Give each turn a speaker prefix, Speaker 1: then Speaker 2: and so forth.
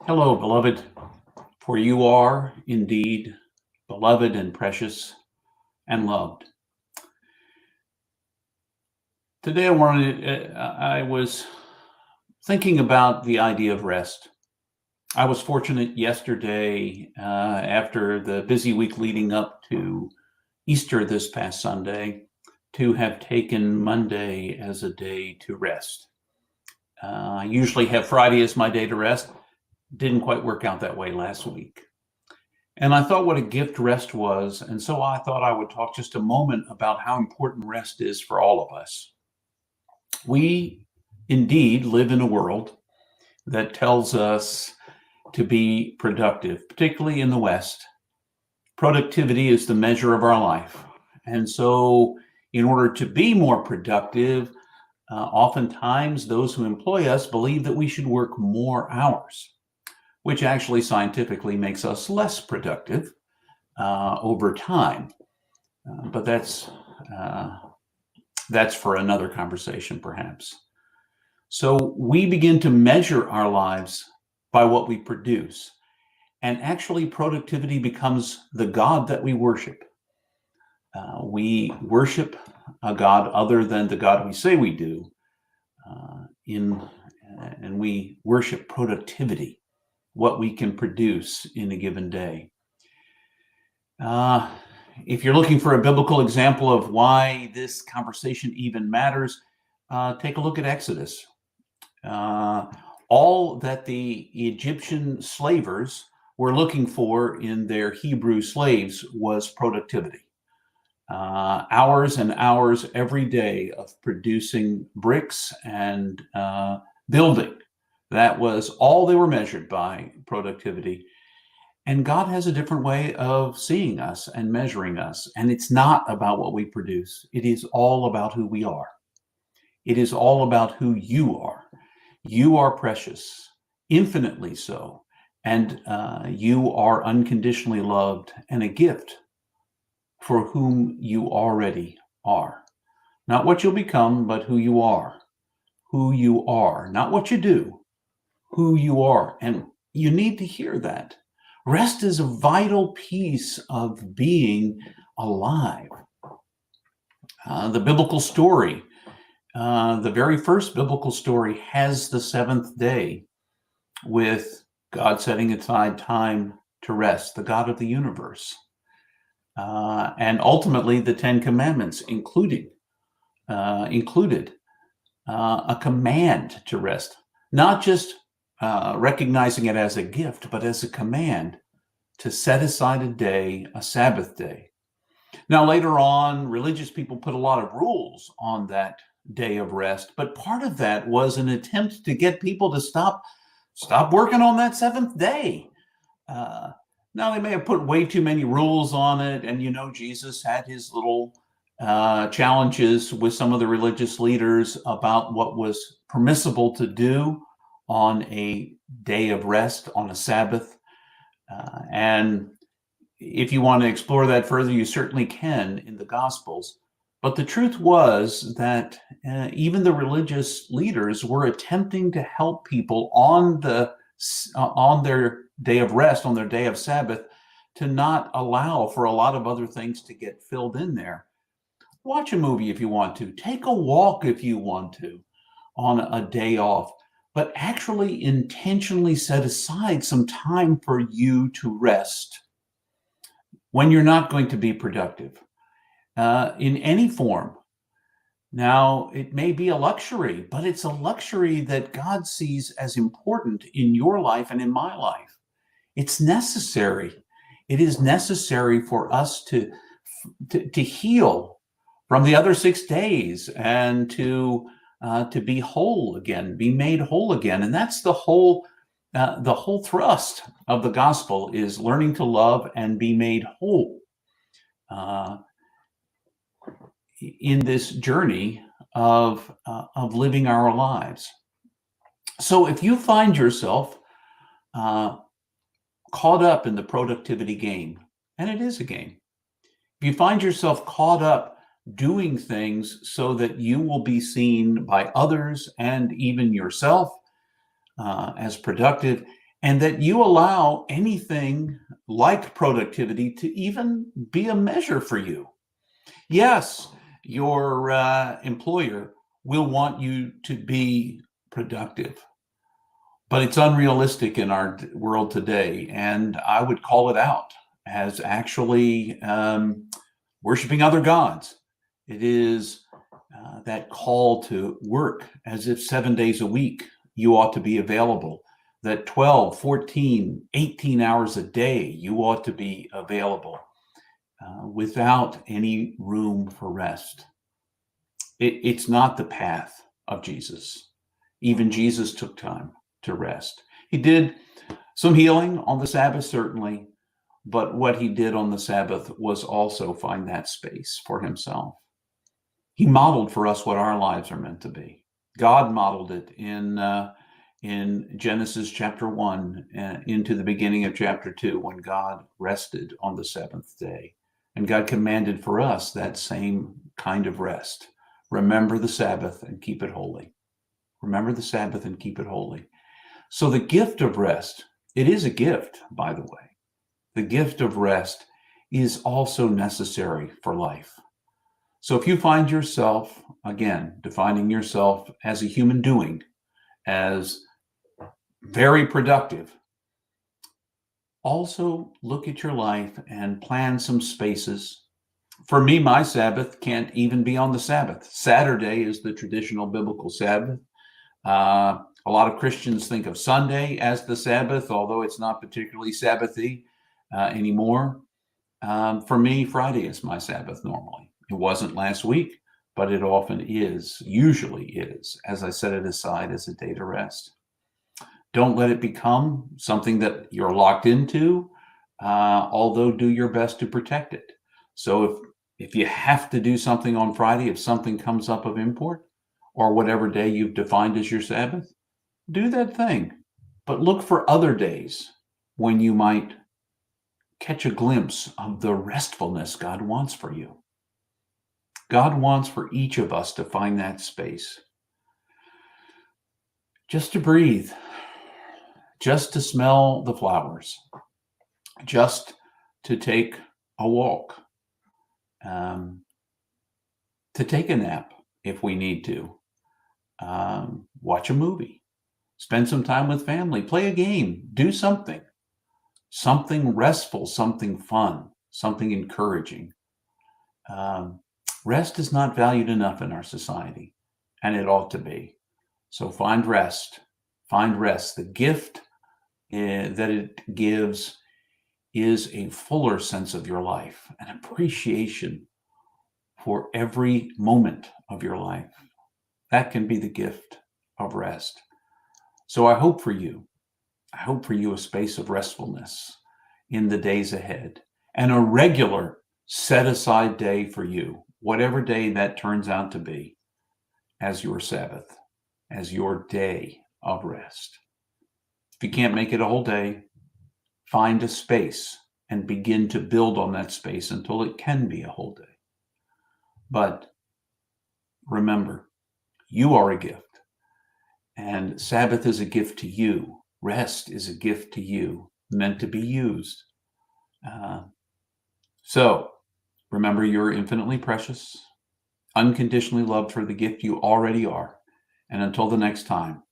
Speaker 1: Hello, beloved, for you are indeed beloved and precious and loved. Today I was thinking about the idea of rest. I was fortunate yesterday, after the busy week leading up to Easter this past Sunday, to have taken Monday as a day to rest. I usually have Friday as my day to rest. Didn't quite work out that way last week. And I thought what a gift rest was. And so I thought I would talk just a moment about how important rest is for all of us. We indeed live in a world that tells us to be productive, particularly in the West. Productivity is the measure of our life. And so in order to be more productive, oftentimes those who employ us believe that we should work more hours, which actually scientifically makes us less productive over time. But that's for another conversation, perhaps. So we begin to measure our lives by what we produce. And actually, productivity becomes the God that we worship. We worship a God other than the God we say we do, and we worship productivity, what we can produce in a given day. If you're looking for a biblical example of why this conversation even matters, take a look at Exodus. All that the Egyptian slavers were looking for in their Hebrew slaves was productivity. Hours and hours every day of producing bricks and building. That was all they were measured by, productivity. And God has a different way of seeing us and measuring us. And it's not about what we produce. It is all about who we are. It is all about who you are. You are precious, infinitely so. And you are unconditionally loved and a gift for whom you already are. Not what you'll become, but who you are. Who you are. Not what you do, who you are. And you need to hear that. Rest is a vital piece of being alive. The biblical story, the very first biblical story, has the seventh day with God setting aside time to rest, the God of the universe. And ultimately, the Ten Commandments included a command to rest, not just recognizing it as a gift, but as a command to set aside a day, a Sabbath day. Now, later on, religious people put a lot of rules on that day of rest, but part of that was an attempt to get people to stop working on that seventh day. Now, they may have put way too many rules on it, and Jesus had his little challenges with some of the religious leaders about what was permissible to do on a day of rest, on a Sabbath. And if you want to explore that further, you certainly can in the Gospels. But the truth was that even the religious leaders were attempting to help people on their day of rest, on their day of Sabbath, to not allow for a lot of other things to get filled in there. Watch a movie if you want to. Take a walk if you want to on a day off. But actually intentionally set aside some time for you to rest when you're not going to be productive in any form. Now, it may be a luxury, but it's a luxury that God sees as important in your life and in my life. It's necessary. It is necessary for us to heal from the other 6 days and to be whole again, be made whole again. And that's the whole thrust of the gospel, is learning to love and be made whole in this journey of living our lives. So if you find yourself caught up in the productivity game, and it is a game, if you find yourself caught up doing things so that you will be seen by others and even yourself as productive, and that you allow anything like productivity to even be a measure for you. Yes, your employer will want you to be productive, but it's unrealistic in our world today. And I would call it out as actually worshiping other gods. It is that call to work as if 7 days a week you ought to be available, that 12, 14, 18 hours a day you ought to be available without any room for rest. It's not the path of Jesus. Even Jesus took time to rest. He did some healing on the Sabbath, certainly, but what he did on the Sabbath was also find that space for himself. He modeled for us what our lives are meant to be. God modeled it in Genesis chapter 1 into the beginning of chapter 2, when God rested on the seventh day. And God commanded for us that same kind of rest. Remember the Sabbath and keep it holy. Remember the Sabbath and keep it holy. So the gift of rest, it is a gift, by the way. The gift of rest is also necessary for life. So if you find yourself, again, defining yourself as a human doing, as very productive, also look at your life and plan some spaces. For me, my Sabbath can't even be on the Sabbath. Saturday is the traditional biblical Sabbath. A lot of Christians think of Sunday as the Sabbath, although it's not particularly Sabbathy anymore. For me, Friday is my Sabbath normally. It wasn't last week, but it often is, usually is, as I set it aside as a day to rest. Don't let it become something that you're locked into, although do your best to protect it. So if you have to do something on Friday, if something comes up of import, or whatever day you've defined as your Sabbath, do that thing. But look for other days when you might catch a glimpse of the restfulness God wants for you. God wants for each of us to find that space. Just to breathe, just to smell the flowers, just to take a walk, to take a nap if we need to, watch a movie, spend some time with family, play a game, do something restful, something fun, something encouraging. Rest is not valued enough in our society, and it ought to be. So find rest. Find rest. The gift that it gives is a fuller sense of your life, an appreciation for every moment of your life. That can be the gift of rest. So I hope for you a space of restfulness in the days ahead, and a regular set aside day for you, whatever day that turns out to be, as your Sabbath, as your day of rest. If you can't make it a whole day, find a space and begin to build on that space until it can be a whole day. But remember, you are a gift, and Sabbath is a gift to you. Rest is a gift to you, meant to be used. So remember, you're infinitely precious, unconditionally loved for the gift you already are. And until the next time,